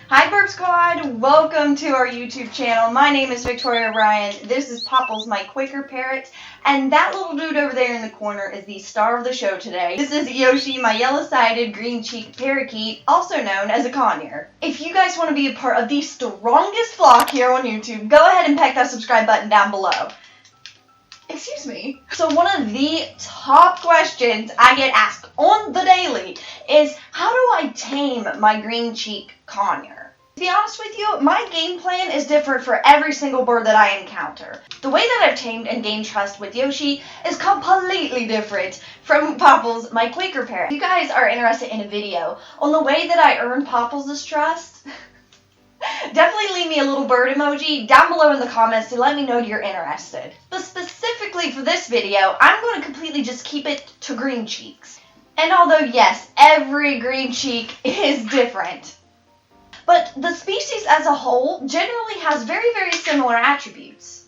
Hi Burp Squad, welcome to our YouTube channel. My name is Victoria Ryan. This is Popples, my Quaker parrot, and that little dude over there in the corner is the star of the show today. This is Yoshi, my yellow-sided green-cheeked parakeet, also known as a conure. If you guys want to be a part of the strongest flock here on YouTube, go ahead and peck that subscribe button down below. Excuse me. So one of the top questions I get asked on the daily is, how do I tame my green cheek conure? To be honest with you, my game plan is different for every single bird that I encounter. The way that I've tamed and gained trust with Yoshi is completely different from Popples, my Quaker parrot. If you guys are interested in a video on the way that I earned Popples' trust, definitely leave me a little bird emoji down below in the comments to let me know you're interested. But specifically for this video, I'm going to completely just keep it to green cheeks. And although yes, every green cheek is different, but the species as a whole generally has very, very similar attributes.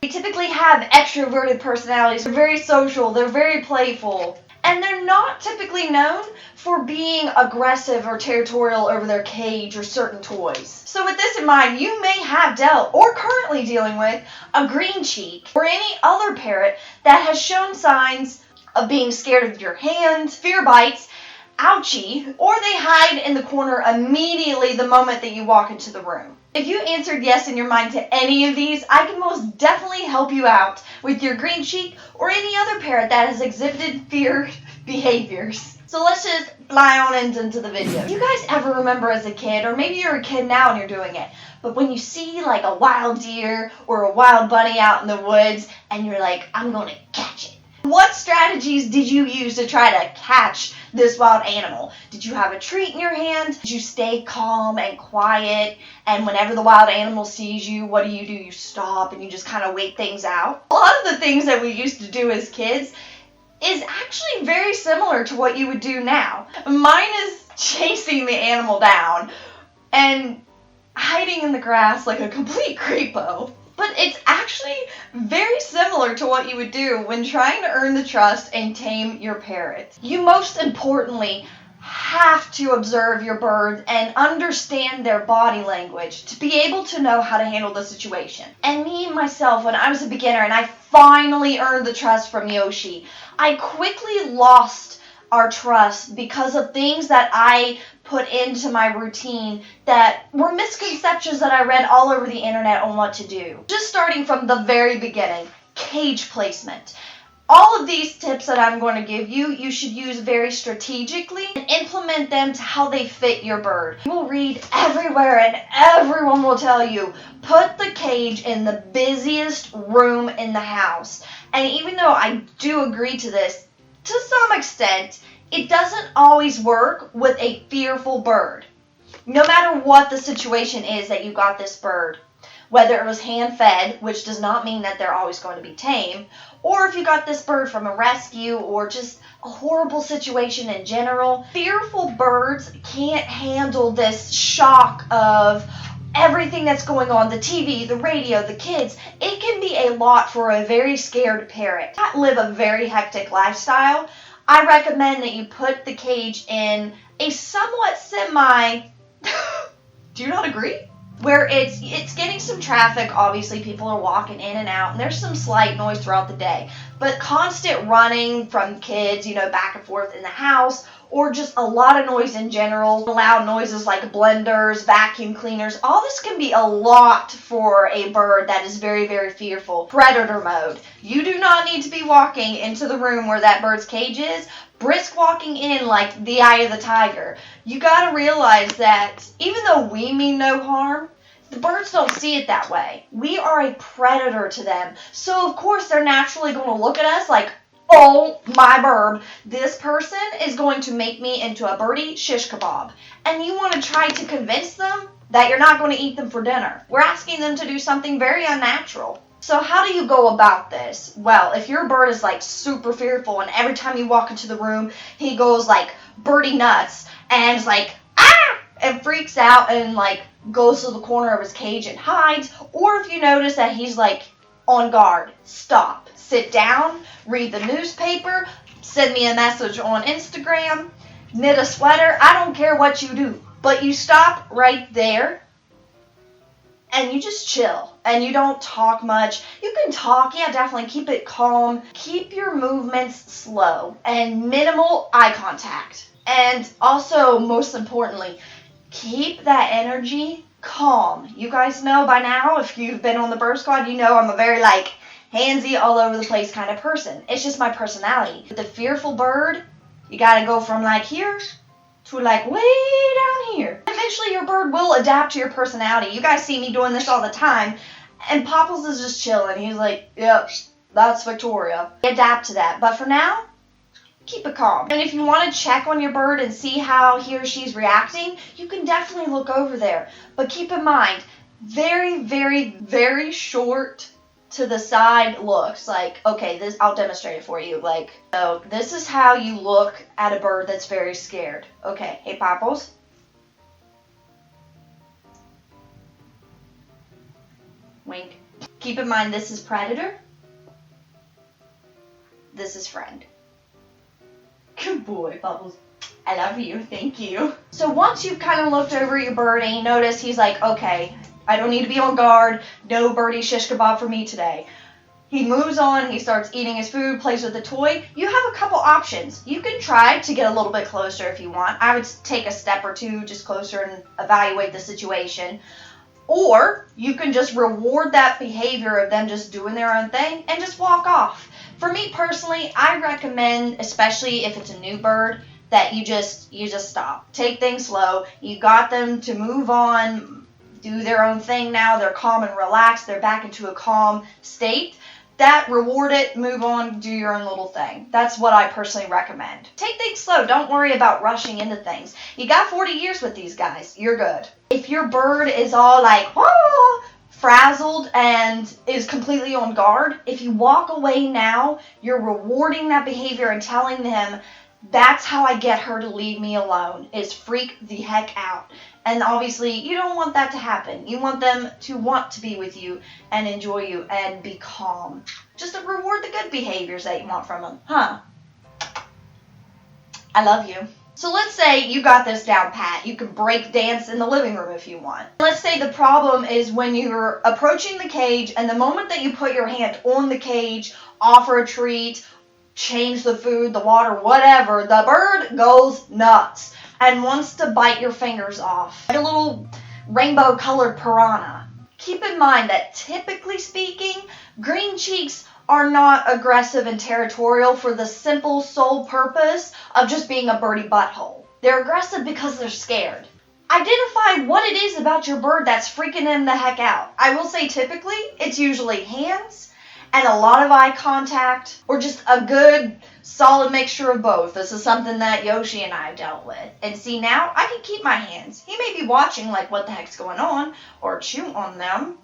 They typically have extroverted personalities, they're very social, they're very playful, and they're not typically known for being aggressive or territorial over their cage or certain toys. So with this in mind, you may have dealt or currently dealing with a green cheek or any other parrot that has shown signs of being scared of your hand, fear bites, ouchie, or they hide in the corner immediately the moment that you walk into the room. If you answered yes in your mind to any of these, I can most definitely help you out with your green cheek or any other parrot that has exhibited fear behaviors. So let's just fly on into the video. You guys ever remember as a kid, or maybe you're a kid now and you're doing it, but when you see like a wild deer or a wild bunny out in the woods and you're like, I'm going to catch it. What strategies did you use to try to catch this wild animal? Did you have a treat in your hand? Did you stay calm and quiet? And whenever the wild animal sees you, what do? You stop and you just kind of wait things out? A lot of the things that we used to do as kids is actually very similar to what you would do now. Mine is chasing the animal down and hiding in the grass like a complete creepo. But it's actually very similar to what you would do when trying to earn the trust and tame your parrot. You most importantly have to observe your birds and understand their body language to be able to know how to handle the situation. And me, myself, when I was a beginner and I finally earned the trust from Yoshi, I quickly lost our trust because of things that I put into my routine that were misconceptions that I read all over the internet on what to do. Just starting from the very beginning, cage placement. All of these tips that I'm going to give you, you should use very strategically and implement them to how they fit your bird. You will read everywhere and everyone will tell you, put the cage in the busiest room in the house. And even though I do agree to this, to some extent, it doesn't always work with a fearful bird. No matter what the situation is that you got this bird, whether it was hand-fed, which does not mean that they're always going to be tame, or if you got this bird from a rescue or just a horrible situation in general, fearful birds can't handle this shock of everything that's going on, the TV, the radio, the kids. It can be a lot for a very scared parrot. That live a very hectic lifestyle. I recommend that you put the cage in a somewhat do you not agree? Where it's getting some traffic, obviously people are walking in and out, and there's some slight noise throughout the day. But constant running from kids, back and forth in the house, or just a lot of noise in general, loud noises like blenders, vacuum cleaners, all this can be a lot for a bird that is very, very fearful. Predator mode. You do not need to be walking into the room where that bird's cage is, brisk walking in like the eye of the tiger. You gotta realize that even though we mean no harm, the birds don't see it that way. We are a predator to them. So of course they're naturally going to look at us like, oh my burb, this person is going to make me into a birdie shish kebab. And you want to try to convince them that you're not going to eat them for dinner. We're asking them to do something very unnatural. So how do you go about this? Well, if your bird is like super fearful and every time you walk into the room, he goes like birdie nuts and is like, ah, and freaks out and like goes to the corner of his cage and hides, or if you notice that he's like on guard, stop, sit down, read the newspaper, send me a message on Instagram, knit a sweater, I don't care what you do. But you stop right there and you just chill and you don't talk much. You can talk, yeah, definitely. Keep it calm. Keep your movements slow and minimal eye contact. And also, most importantly, keep that energy calm. You guys know by now, if you've been on the bird squad, you know I'm a very handsy, all over the place kind of person. It's just my personality. With the fearful bird, you gotta go from here to way down here. Eventually your bird will adapt to your personality. You guys see me doing this all the time, and Popples is just chilling. He's like, yep, that's Victoria. Adapt to that. But for now, keep it calm. And if you want to check on your bird and see how he or she's reacting, you can definitely look over there. But keep in mind, very, very, very short to the side looks. Okay, this, I'll demonstrate it for you. So this is how you look at a bird that's very scared. Okay, hey Popples. Wink. Keep in mind, this is predator. This is friend. Good boy, Popples. I love you. Thank you. So once you've kind of looked over your bird and you notice he's like, okay, I don't need to be on guard. No birdie shish kebab for me today. He moves on. He starts eating his food, plays with the toy. You have a couple options. You can try to get a little bit closer if you want. I would take a step or two just closer and evaluate the situation. Or you can just reward that behavior of them just doing their own thing and just walk off. For me personally, I recommend, especially if it's a new bird, that you just stop. Take things slow. You got them to move on, do their own thing now. They're calm and relaxed. They're back into a calm state. That, reward it, move on, do your own little thing. That's what I personally recommend. Take things slow. Don't worry about rushing into things. You got 40 years with these guys. You're good. If your bird is all frazzled and is completely on guard, if you walk away now, you're rewarding that behavior and telling them, that's how I get her to leave me alone, is freak the heck out. And obviously, you don't want that to happen. You want them to want to be with you and enjoy you and be calm. Just to reward the good behaviors that you want from them. Huh? I love you. So let's say you got this down pat. You can break dance in the living room if you want. Let's say the problem is when you're approaching the cage and the moment that you put your hand on the cage, offer a treat, change the food, the water, whatever, the bird goes nuts and wants to bite your fingers off. Like a little rainbow colored piranha. Keep in mind that typically speaking, green cheeks are not aggressive and territorial for the simple sole purpose of just being a birdie butthole. They're aggressive because they're scared. Identify what it is about your bird that's freaking them the heck out. I will say typically it's usually hands and a lot of eye contact, or just a good solid mixture of both. This is something that Yoshi and I have dealt with. And see, now I can keep my hands. He may be watching what the heck's going on, or chew on them,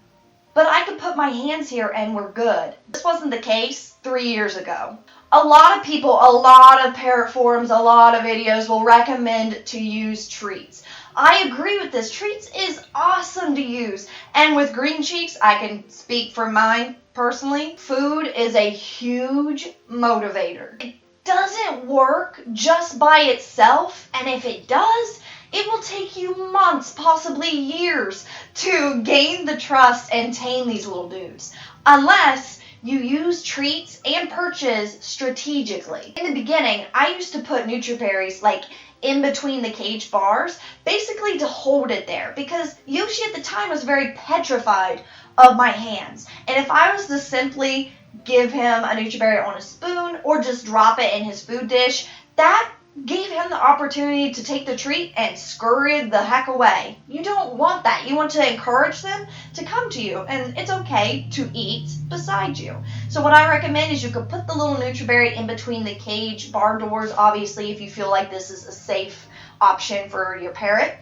but I could put my hands here and we're good. This wasn't the case 3 years ago. A lot of people, a lot of parrot forums, a lot of videos will recommend to use treats. I agree with this. Treats is awesome to use. And with green cheeks, I can speak for mine personally. Food is a huge motivator. It doesn't work just by itself. And if it does, it will take you months, possibly years, to gain the trust and tame these little dudes. Unless you use treats and perches strategically. In the beginning, I used to put nutriberries in between the cage bars, basically to hold it there, because Yoshi at the time was very petrified of my hands. And if I was to simply give him a nutriberry on a spoon or just drop it in his food dish, that gave him the opportunity to take the treat and scurry the heck away. You don't want that. You want to encourage them to come to you, and it's okay to eat beside you. So what I recommend is you could put the little nutriberry in between the cage bar doors, obviously, if you feel like this is a safe option for your parrot.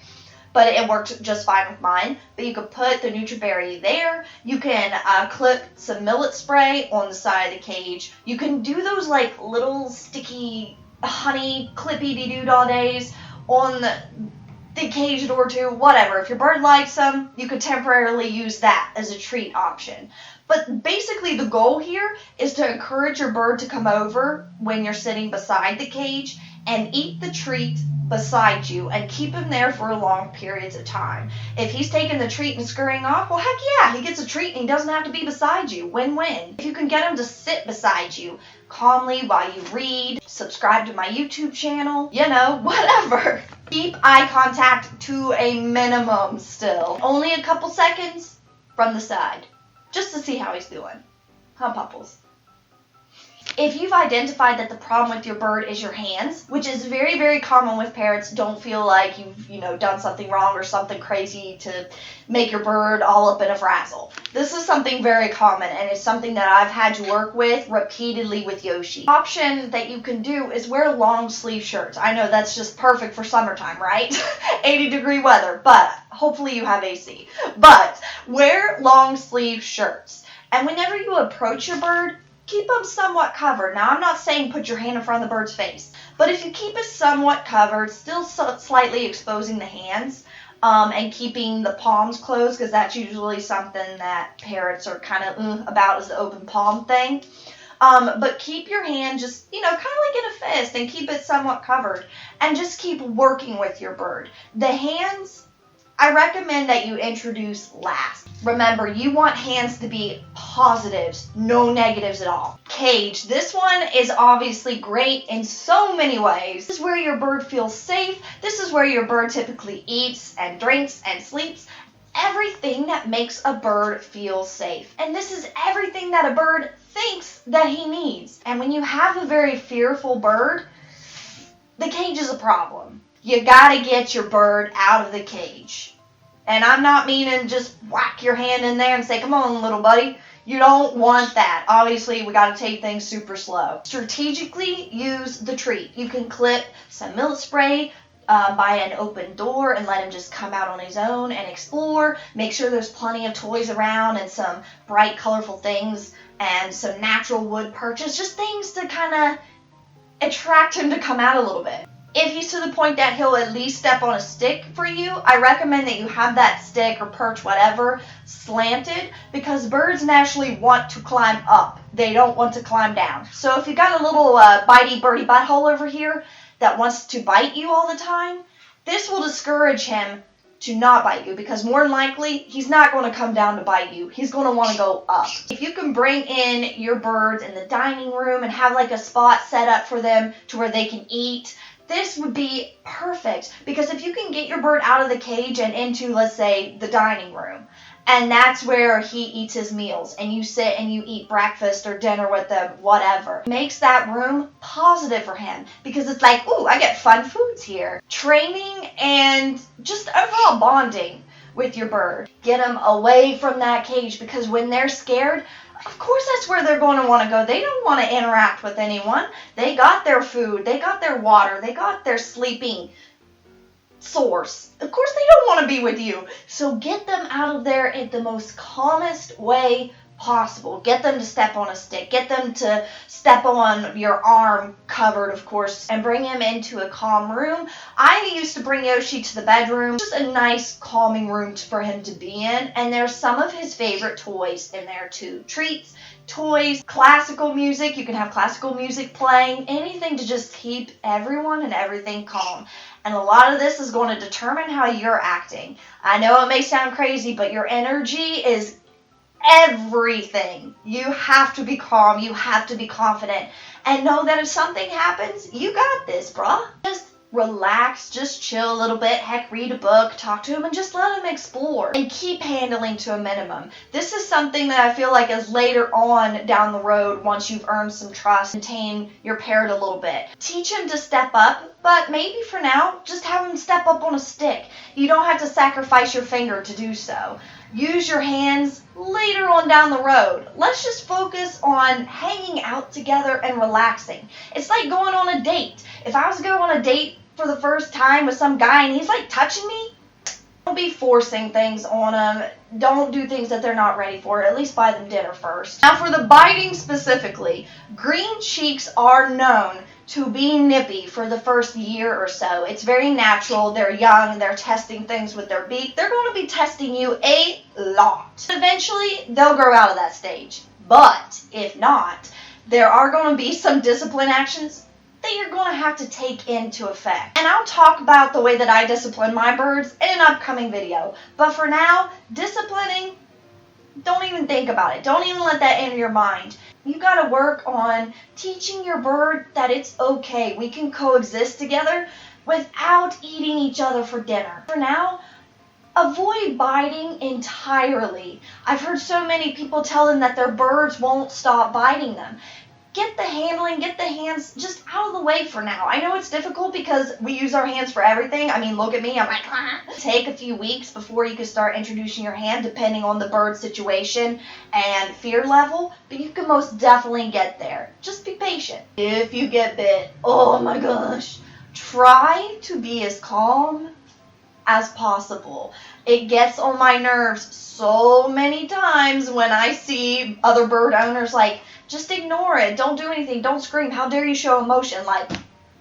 But it worked just fine with mine. But you could put the nutriberry there. You can clip some millet spray on the side of the cage. You can do those little sticky honey clippy-dee-doo-dah days on the cage door too, whatever. If your bird likes them, you could temporarily use that as a treat option. But basically the goal here is to encourage your bird to come over when you're sitting beside the cage and eat the treat beside you and keep him there for long periods of time. If he's taking the treat and scurrying off, well, heck yeah, he gets a treat and he doesn't have to be beside you. Win-win. If you can get him to sit beside you calmly while you read, subscribe to my YouTube channel, whatever. Keep eye contact to a minimum still. Only a couple seconds from the side, just to see how he's doing. Huh, Pupples? If you've identified that the problem with your bird is your hands, which is very, very common with parrots, don't feel like you've, done something wrong or something crazy to make your bird all up in a frazzle. This is something very common, and it's something that I've had to work with repeatedly with Yoshi. The option that you can do is wear long sleeve shirts. I know that's just perfect for summertime, right? 80-degree weather, but hopefully you have AC. But wear long sleeve shirts. And whenever you approach your bird, keep them somewhat covered. Now, I'm not saying put your hand in front of the bird's face, but if you keep it somewhat covered, still slightly exposing the hands, and keeping the palms closed, because that's usually something that parrots are kind of about, is the open palm thing. But keep your hand just, kind of like in a fist, and keep it somewhat covered, and just keep working with your bird. The hands, I recommend that you introduce last. Remember, you want hands to be positives, no negatives at all. Cage. This one is obviously great in so many ways. This is where your bird feels safe. This is where your bird typically eats and drinks and sleeps. Everything that makes a bird feel safe. And this is everything that a bird thinks that he needs. And when you have a very fearful bird, the cage is a problem. You gotta get your bird out of the cage. And I'm not meaning just whack your hand in there and say, come on, little buddy. You don't want that. Obviously, we got to take things super slow. Strategically use the treat. You can clip some milk spray by an open door and let him just come out on his own and explore. Make sure there's plenty of toys around and some bright, colorful things and some natural wood perches. Just things to kind of attract him to come out a little bit. If he's to the point that he'll at least step on a stick for you, I recommend that you have that stick or perch, whatever, slanted, because birds naturally want to climb up. They don't want to climb down. So if you got a little bitey birdie butthole over here that wants to bite you all the time, this will discourage him to not bite you, because more than likely, he's not going to come down to bite you. He's going to want to go up. If you can bring in your birds in the dining room and have like a spot set up for them to where they can eat, this would be perfect, because if you can get your bird out of the cage and into, let's say, the dining room, and that's where he eats his meals, and you sit and you eat breakfast or dinner with them, whatever, makes that room positive for him, because it's like, ooh, I get fun foods here. Training and just overall bonding with your bird. Get them away from that cage, because when they're scared, of course that's where they're going to want to go. They don't want to interact with anyone. They got their food. They got their water. They got their sleeping source. Of course they don't want to be with you. So get them out of there in the most calmest way possible. Get them to step on a stick. Get them to step on your arm, covered, of course, and bring him into a calm room. I used to bring Yoshi to the bedroom. Just a nice, calming room for him to be in. And there's some of his favorite toys in there, too. Treats, toys, classical music. You can have classical music playing. Anything to just keep everyone and everything calm. And a lot of this is going to determine how you're acting. I know it may sound crazy, but your energy is everything. You have to be calm. You have to be confident. And know that if something happens, you got this, bruh. Just relax. Just chill a little bit. Heck, read a book. Talk to him and just let him explore. And keep handling to a minimum. This is something that I feel like is later on down the road, once you've earned some trust and tame your parrot a little bit. Teach him to step up, but maybe for now, just have him step up on a stick. You don't have to sacrifice your finger to do so. Use your hands later on down the road. Let's just focus on hanging out together and relaxing. It's like going on a date. If I was to go on a date for the first time with some guy and he's like touching me, don't be forcing things on them. Don't do things that they're not ready for. At least buy them dinner first. Now for the biting specifically, green cheeks are known to be nippy for the first year or so. It's very natural. They're young. They're testing things with their beak. They're going to be testing you a lot. Eventually, they'll grow out of that stage. But if not, there are going to be some discipline actions that you're going to have to take into effect. And I'll talk about the way that I discipline my birds in an upcoming video. But for now, disciplining, don't even think about it. Don't even let that enter your mind. You got to work on teaching your bird that it's okay. We can coexist together without eating each other for dinner. For now, avoid biting entirely. I've heard so many people tell them that their birds won't stop biting them. Get the handling, get the hands just out of the way for now. I know it's difficult because we use our hands for everything. I mean, look at me. I'm like, Take a few weeks before you can start introducing your hand, depending on the bird situation and fear level. But you can most definitely get there. Just be patient. If you get bit, oh my gosh, try to be as calm as possible. It gets on my nerves so many times when I see other bird owners like, just ignore it. Don't do anything. Don't scream. How dare you show emotion? Like,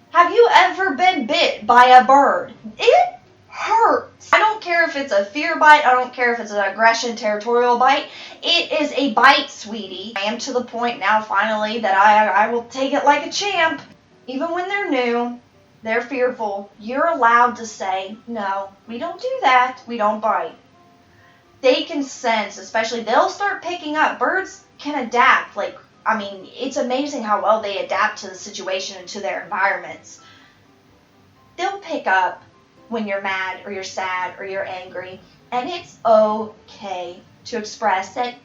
have you ever been bit by a bird? It hurts. I don't care if it's a fear bite. I don't care if it's an aggression territorial bite. It is a bite, sweetie. I am to the point now, finally, that I will take it like a champ. Even when they're new, they're fearful. You're allowed to say, no, we don't do that. We don't bite. They can sense, especially, they'll start picking up. Birds can adapt. Like, I mean, it's amazing how well they adapt to the situation and to their environments. They'll pick up when you're mad or you're sad or you're angry, and it's okay to express that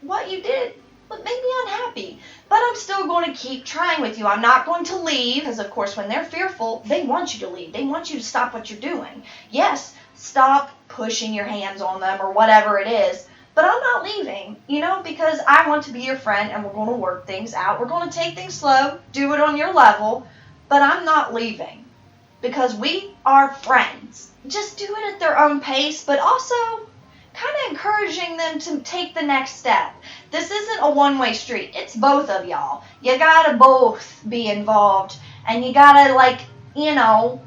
what you did made me unhappy, but I'm still going to keep trying with you. I'm not going to leave, because of course when they're fearful, they want you to leave. They want you to stop what you're doing. Yes, stop pushing your hands on them or whatever it is. But I'm not leaving, because I want to be your friend and we're going to work things out. We're going to take things slow, do it on your level, but I'm not leaving because we are friends. Just do it at their own pace, but also kind of encouraging them to take the next step. This isn't a one-way street. It's both of y'all. You got to both be involved, and you got to,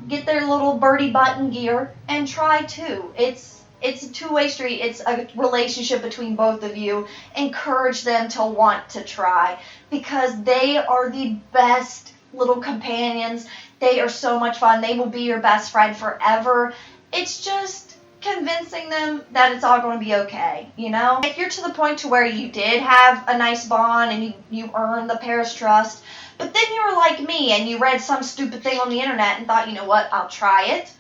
get their little birdie button gear and try too. It's a two-way street. It's a relationship between both of you. Encourage them to want to try because they are the best little companions. They are so much fun. They will be your best friend forever. It's just convincing them that it's all going to be okay, If you're to the point to where you did have a nice bond and you earned the parrot's trust, but then you were like me and you read some stupid thing on the internet and thought, you know what, I'll try it,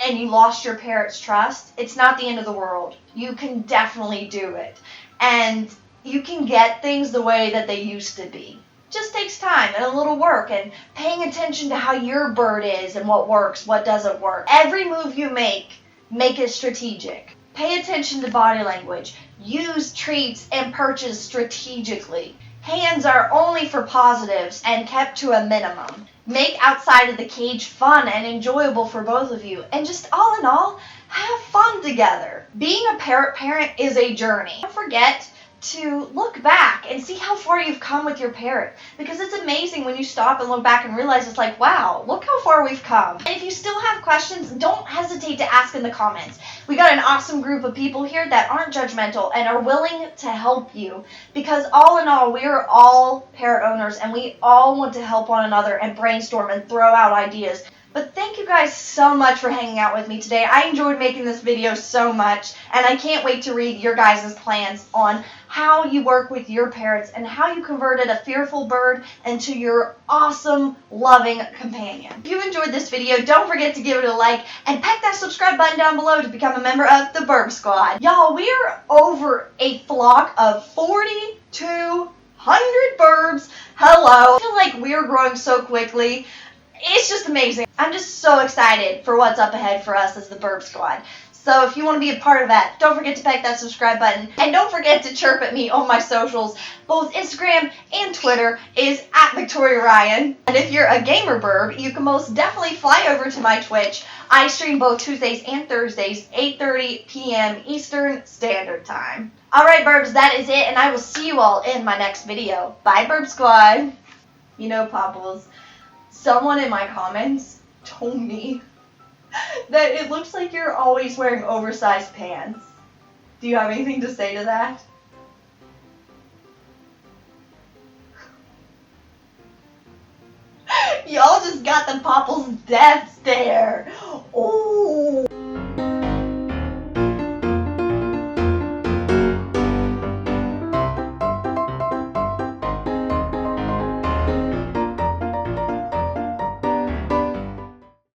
and you lost your parrot's trust, it's not the end of the world. You can definitely do it. And you can get things the way that they used to be. Just takes time and a little work and paying attention to how your bird is and what works, what doesn't work. Every move you make it strategic. Pay attention to body language. Use treats and perches strategically. Hands are only for positives and kept to a minimum. Make outside of the cage fun and enjoyable for both of you. And just all in all, have fun together. Being a parrot parent is a journey. Don't forget to look back and see how far you've come with your parrot, because it's amazing when you stop and look back and realize it's like, wow, look how far we've come. And if you still have questions, don't hesitate to ask in the comments. We got an awesome group of people here that aren't judgmental and are willing to help you, because all in all, we are all parrot owners and we all want to help one another and brainstorm and throw out ideas. But thank you guys so much for hanging out with me today. I enjoyed making this video so much, and I can't wait to read your guys' plans on how you work with your parrots and how you converted a fearful bird into your awesome, loving companion. If you enjoyed this video, don't forget to give it a like and peck that subscribe button down below to become a member of the Burb Squad. Y'all, we are over a flock of 4,200 burbs. Hello. I feel like we're growing so quickly. It's just amazing. I'm just so excited for what's up ahead for us as the Burb Squad. So if you want to be a part of that, don't forget to peck that subscribe button. And don't forget to chirp at me on my socials. Both Instagram and Twitter is @VictoriaRyan. And if you're a gamer burb, you can most definitely fly over to my Twitch. I stream both Tuesdays and Thursdays, 8:30 p.m. Eastern Standard Time. Alright, burbs, that is it. And I will see you all in my next video. Bye, Burb Squad. Popples. Someone in my comments told me that it looks like you're always wearing oversized pants. Do you have anything to say to that? Y'all just got the Popple's death stare. Oh.